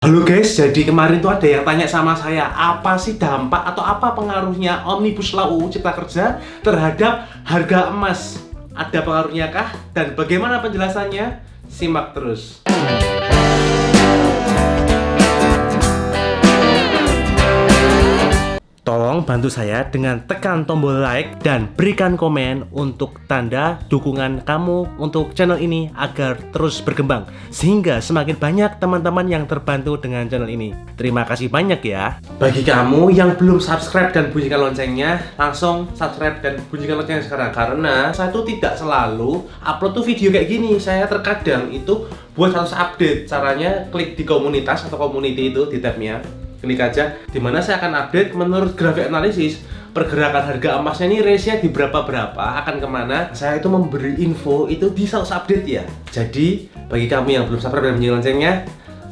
Halo guys, jadi kemarin tuh ada yang tanya sama saya, apa sih dampak atau apa pengaruhnya Omnibus Law UU Cipta Kerja terhadap harga emas? Ada pengaruhnya kah? Dan bagaimana penjelasannya? Simak terus. Tolong bantu saya dengan tekan tombol like dan berikan komen untuk tanda dukungan kamu untuk channel ini agar terus berkembang, sehingga semakin banyak teman-teman yang terbantu dengan channel ini. Terima kasih banyak ya. Bagi kamu yang belum subscribe dan bunyikan loncengnya, langsung subscribe dan bunyikan loncengnya sekarang, karena saya tuh tidak selalu upload tuh video kayak gini. Saya terkadang itu buat harus update. Caranya klik di komunitas atau community itu di tabnya, klik aja, dimana saya akan update menurut grafik analisis pergerakan harga emasnya ini range-nya di berapa akan kemana. Saya itu memberi info itu di sales update ya. Jadi bagi kamu yang belum subscribe dan bunyikan loncengnya,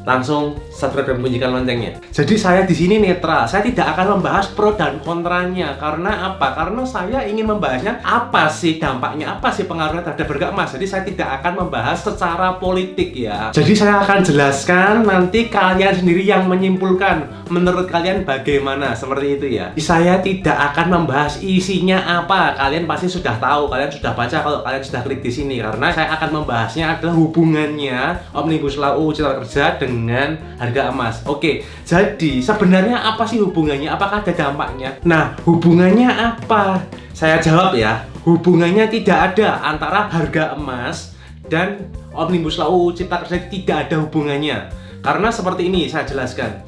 langsung subscribe dan bunyikan loncengnya. Jadi saya di sini netral, saya tidak akan membahas pro dan kontranya. Karena apa? Karena saya ingin membahasnya apa sih dampaknya, apa sih pengaruhnya terhadap harga emas. Jadi saya tidak akan membahas secara politik ya. Jadi saya akan jelaskan, nanti kalian sendiri yang menyimpulkan menurut kalian bagaimana, seperti itu ya. Saya tidak akan membahas isinya apa, kalian pasti sudah tahu, kalian sudah baca kalau kalian sudah klik di sini. Karena saya akan membahasnya adalah hubungannya Omnibus Law UU Cipta Kerja dengan harga emas. Oke, jadi sebenarnya apa sih hubungannya? Apakah ada dampaknya? Nah, hubungannya apa? Saya jawab ya, hubungannya tidak ada antara harga emas dan Omnibus Law UU Cipta Kerja, tidak ada hubungannya. Karena seperti ini saya jelaskan.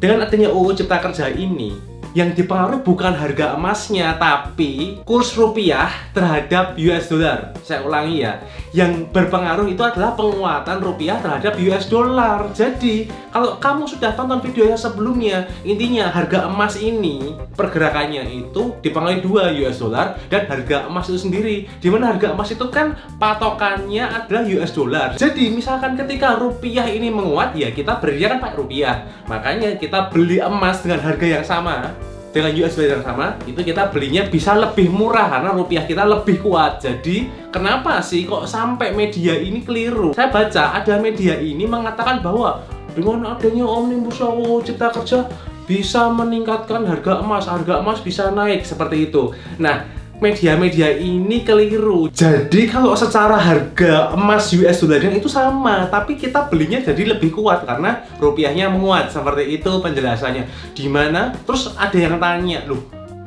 Dengan adanya UU Cipta Kerja ini, yang dipengaruhi bukan harga emasnya, tapi kurs rupiah terhadap US dollar. Saya ulangi ya, yang berpengaruh itu adalah penguatan rupiah terhadap US dollar. Jadi, kalau kamu sudah tonton video yang sebelumnya, intinya harga emas ini pergerakannya itu dipengaruhi dua, US dollar dan harga emas itu sendiri. Dimana harga emas itu kan patokannya adalah US dollar. Jadi, misalkan ketika rupiah ini menguat, ya kita belinya kan pakai rupiah. Makanya kita beli emas dengan harga yang sama, dengan US dollar yang sama, itu kita belinya bisa lebih murah karena rupiah kita lebih kuat. Jadi kenapa sih kok sampai media ini keliru? Saya baca ada media ini mengatakan bahwa dengan adanya Omnibus Law UU Cipta Kerja bisa meningkatkan harga emas bisa naik, seperti itu. Nah, media-media ini keliru. Jadi kalau secara harga emas US dollar itu sama, tapi kita belinya jadi lebih kuat karena rupiahnya menguat. Seperti itu penjelasannya. Dimana terus ada yang tanya, loh,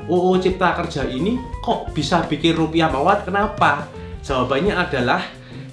UU Cipta Kerja ini kok bisa bikin rupiah menguat? Kenapa? Jawabannya adalah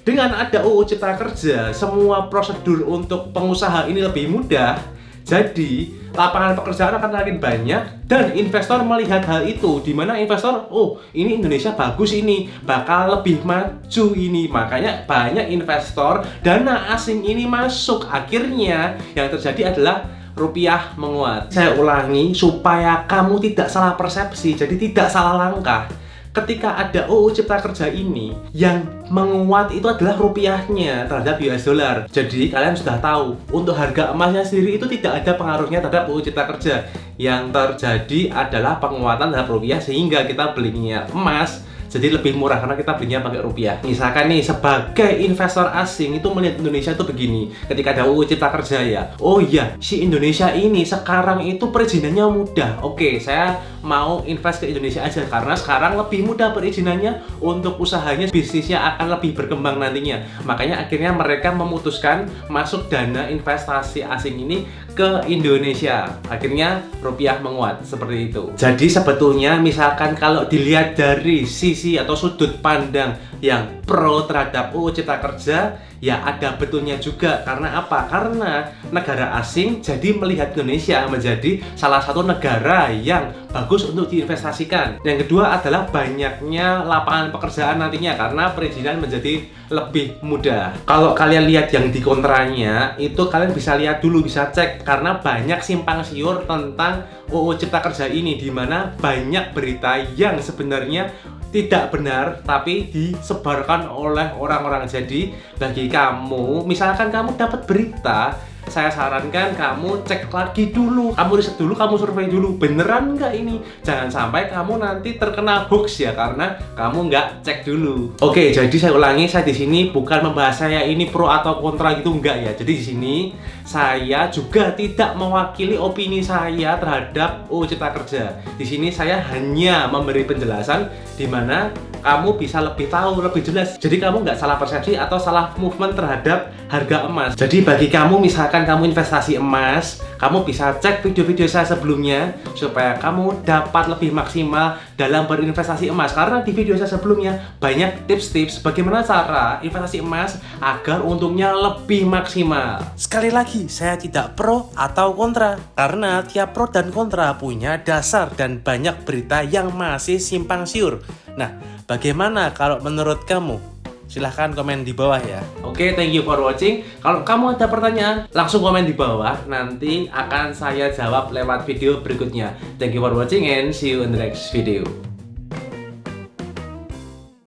dengan ada UU Cipta Kerja, semua prosedur untuk pengusaha ini lebih mudah. Jadi lapangan pekerjaan akan makin banyak dan investor melihat hal itu, dimana investor, oh ini Indonesia bagus, ini bakal lebih maju ini, makanya banyak investor dana asing ini masuk. Akhirnya yang terjadi adalah rupiah menguat. Saya ulangi supaya kamu tidak salah persepsi, jadi tidak salah langkah. Ketika ada UU Cipta Kerja ini, yang menguat itu adalah rupiahnya terhadap US dollar. Jadi kalian sudah tahu, untuk harga emasnya sendiri itu tidak ada pengaruhnya terhadap UU Cipta Kerja. Yang terjadi adalah penguatan terhadap rupiah, sehingga kita belinya emas jadi lebih murah karena kita belinya pakai rupiah. Misalkan nih, sebagai investor asing itu melihat Indonesia itu begini, ketika ada UU Cipta Kerja ya, oh iya, si Indonesia ini sekarang itu perizinannya mudah. Oke, saya mau invest ke Indonesia aja karena sekarang lebih mudah perizinannya, untuk usahanya, bisnisnya akan lebih berkembang nantinya. Makanya akhirnya mereka memutuskan masuk dana investasi asing ini ke Indonesia. Akhirnya rupiah menguat, seperti itu. Jadi sebetulnya misalkan kalau dilihat dari sisi atau sudut pandang yang pro terhadap UU Cipta Kerja, ya ada betulnya juga. Karena apa? Karena negara asing jadi melihat Indonesia menjadi salah satu negara yang bagus untuk diinvestasikan. Yang kedua adalah banyaknya lapangan pekerjaan nantinya karena perizinan menjadi lebih mudah. Kalau kalian lihat yang di kontranya, itu kalian bisa lihat dulu, bisa cek, karena banyak simpang siur tentang UU Cipta Kerja ini, dimana banyak berita yang sebenarnya tidak benar tapi disebarkan oleh orang-orang. Jadi bagi kamu, misalkan kamu dapat berita saya sarankan kamu cek lagi dulu, kamu riset dulu, kamu survei dulu, beneran nggak ini? Jangan sampai kamu nanti terkena hoax ya, karena kamu nggak cek dulu. Oke, jadi saya ulangi, saya di sini bukan membahas saya ini pro atau kontra gitu, enggak ya. Jadi di sini saya juga tidak mewakili opini saya terhadap UU Cipta Kerja. Di sini saya hanya memberi penjelasan di mana kamu bisa lebih tahu, lebih jelas. Jadi kamu nggak salah persepsi atau salah movement terhadap harga emas. Jadi bagi kamu misalkan kamu investasi emas, kamu bisa cek video-video saya sebelumnya supaya kamu dapat lebih maksimal dalam berinvestasi emas. Karena di video saya sebelumnya banyak tips-tips bagaimana cara investasi emas agar untungnya lebih maksimal. Sekali lagi, saya tidak pro atau kontra karena tiap pro dan kontra punya dasar dan banyak berita yang masih simpang siur. Nah, bagaimana kalau menurut kamu? Silahkan komen di bawah ya. Oke, thank you for watching. Kalau kamu ada pertanyaan, langsung komen di bawah. Nanti akan saya jawab lewat video berikutnya. Thank you for watching and see you in the next video.